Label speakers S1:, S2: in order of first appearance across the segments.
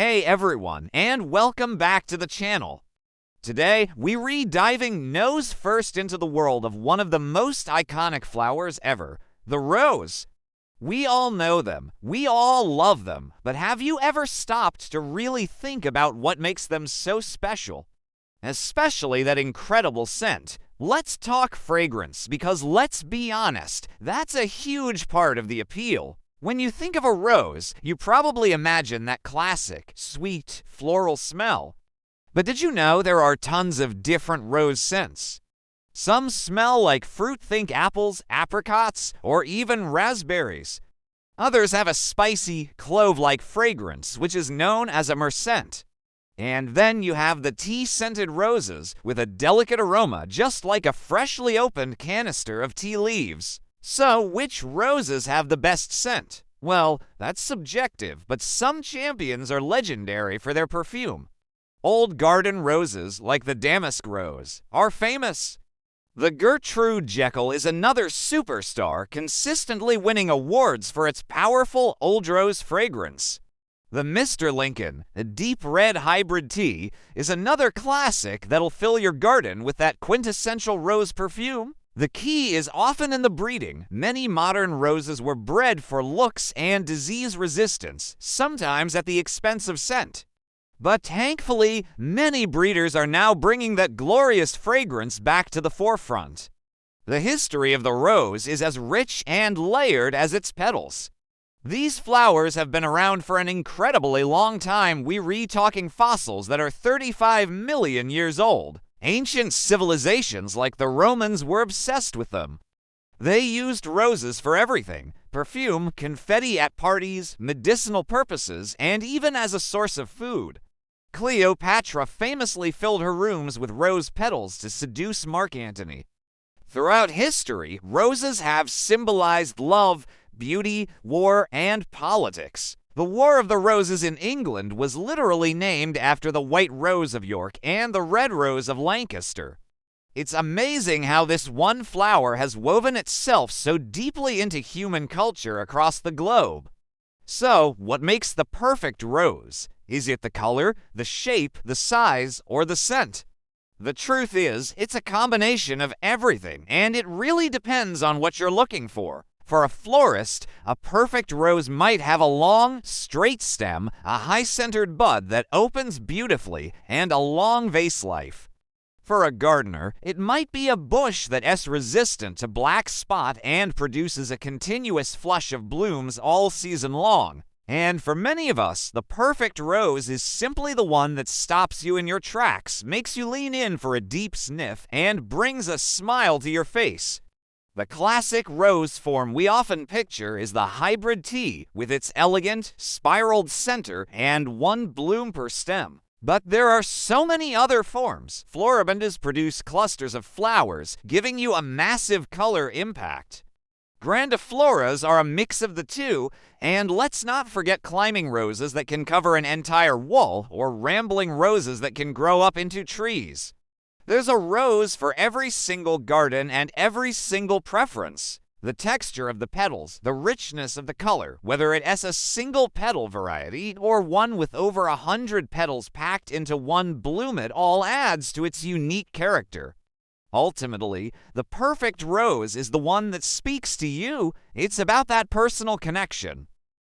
S1: Hey everyone, and welcome back to the channel. Today, we diving nose first into the world of one of the most iconic flowers ever, the rose. We all know them, we all love them, but have you ever stopped to really think about what makes them so special? Especially that incredible scent. Let's talk fragrance, because let's be honest, that's a huge part of the appeal. When you think of a rose, you probably imagine that classic, sweet, floral smell. But did you know there are tons of different rose scents? Some smell like fruit, think apples, apricots, or even raspberries. Others have a spicy, clove-like fragrance, which is known as a myrcent. And then you have the tea-scented roses with a delicate aroma just like a freshly opened canister of tea leaves. So, which roses have the best scent? Well, that's subjective, but some champions are legendary for their perfume. Old garden roses, like the damask rose, are famous. The Gertrude Jekyll is another superstar, consistently winning awards for its powerful old rose fragrance. The Mr. Lincoln, a deep red hybrid tea, is another classic that'll fill your garden with that quintessential rose perfume. The key is often in the breeding. Many modern roses were bred for looks and disease resistance, sometimes at the expense of scent. But thankfully, many breeders are now bringing that glorious fragrance back to the forefront. The history of the rose is as rich and layered as its petals. These flowers have been around for an incredibly long time. We're talking fossils that are 35 million years old. Ancient civilizations like the Romans were obsessed with them. They used roses for everything: perfume, confetti at parties, medicinal purposes, and even as a source of food. Cleopatra famously filled her rooms with rose petals to seduce Mark Antony. Throughout history, roses have symbolized love, beauty, war, and politics. The War of the Roses in England was literally named after the White Rose of York and the Red Rose of Lancaster. It's amazing how this one flower has woven itself so deeply into human culture across the globe. So, what makes the perfect rose? Is it the color, the shape, the size, or the scent? The truth is, it's a combination of everything, and it really depends on what you're looking for. For a florist, a perfect rose might have a long, straight stem, a high-centered bud that opens beautifully, and a long vase life. For a gardener, it might be a bush that is resistant to black spot and produces a continuous flush of blooms all season long. And for many of us, the perfect rose is simply the one that stops you in your tracks, makes you lean in for a deep sniff, and brings a smile to your face. The classic rose form we often picture is the hybrid tea, with its elegant, spiraled center and one bloom per stem. But there are so many other forms. Floribundas produce clusters of flowers, giving you a massive color impact. Grandifloras are a mix of the two, and let's not forget climbing roses that can cover an entire wall, or rambling roses that can grow up into trees. There's a rose for every single garden and every single preference. The texture of the petals, the richness of the color, whether it is a single petal variety or one with over 100 petals packed into one bloom, it all adds to its unique character. Ultimately, the perfect rose is the one that speaks to you. It's about that personal connection.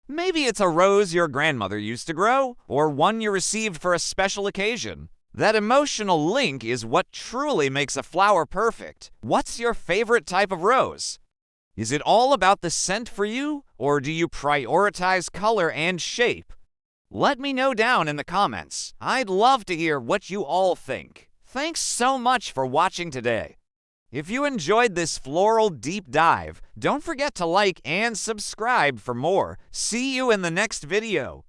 S1: Maybe it's a rose your grandmother used to grow, or one you received for a special occasion. That emotional link is what truly makes a flower perfect. What's your favorite type of rose? Is it all about the scent for you, or do you prioritize color and shape? Let me know down in the comments. I'd love to hear what you all think. Thanks so much for watching today. If you enjoyed this floral deep dive, don't forget to like and subscribe for more. See you in the next video.